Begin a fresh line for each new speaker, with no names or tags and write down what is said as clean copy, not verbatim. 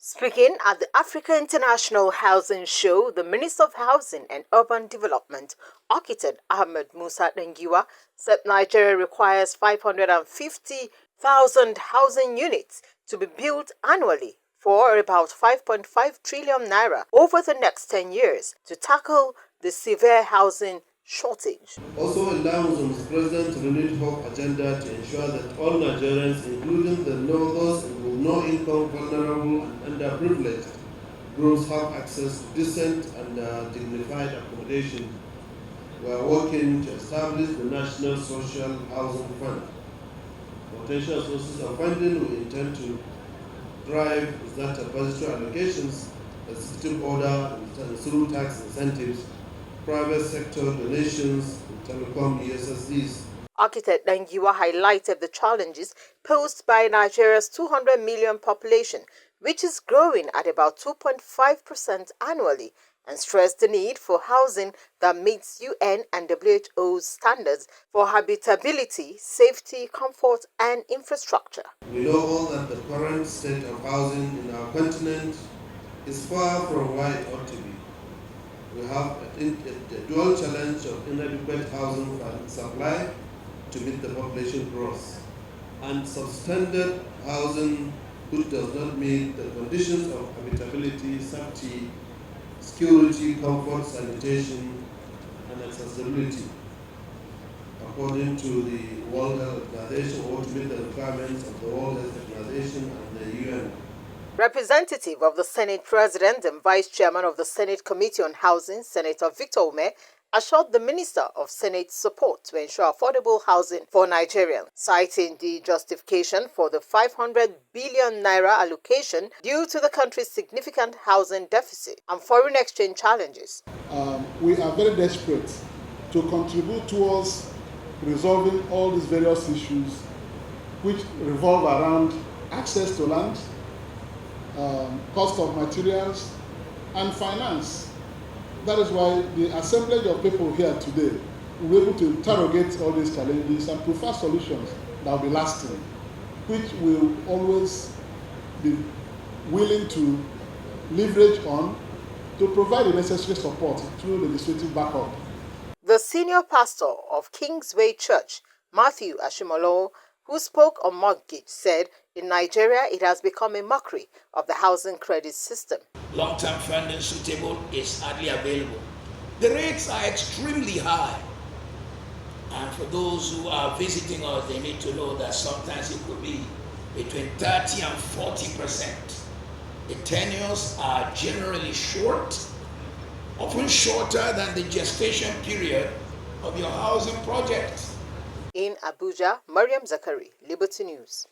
Speaking at the Africa International Housing Show, the Minister of Housing and Urban Development, architect Ahmed Musa Dengiwa, said Nigeria requires 550,000 housing units to be built annually for about 5.5 trillion naira over the next 10 years to tackle the severe housing shortage.
Also allows the Mr. President to renewed hope agenda to ensure that all Nigerians, including those with no income, vulnerable and underprivileged, groups have access to decent and dignified accommodation. We are working to establish the National Social Housing Fund. Potential sources of funding we intend to drive is that of budgetary allocations, executive order, and through tax incentives, private sector donations, and telecom ESSDs.
Architect Dangiwa highlighted the challenges posed by Nigeria's 200 million population, which is growing at about 2.5% annually, and stressed the need for housing that meets UN and WHO standards for habitability, safety, comfort, and infrastructure.
We know all that the current state of housing in our continent is far from where it ought to be. We have a dual challenge of inadequate housing supply to meet the population growth, and substandard housing which does not meet the conditions of habitability, safety, security, comfort, sanitation, and accessibility, according to the World Health Organization, or to meet the requirements of the World Health Organization and the UN.
Representative of the Senate President and Vice Chairman of the Senate Committee on Housing, Senator Victor Ume, assured the Minister of Senate support to ensure affordable housing for Nigerians, citing the justification for the 500 billion naira allocation due to the country's significant housing deficit and foreign exchange challenges.
We are very desperate to contribute towards resolving all these various issues which revolve around access to land, cost of materials, and finance. That is why the assemblage of people here today will be able to interrogate all these challenges and prefer solutions that will be lasting, which will always be willing to leverage on to provide the necessary support through legislative backup.
The senior pastor of Kingsway Church, Matthew Ashimolo, who spoke on mortgage, said in Nigeria it has become a mockery of the housing credit system.
Long-term funding suitable is hardly available. The rates are extremely high. And for those who are visiting us, they need to know that sometimes it could be between 30 and 40%. The tenures are generally short, often shorter than the gestation period of your housing project.
In Abuja, Mariam Zakari, Liberty News.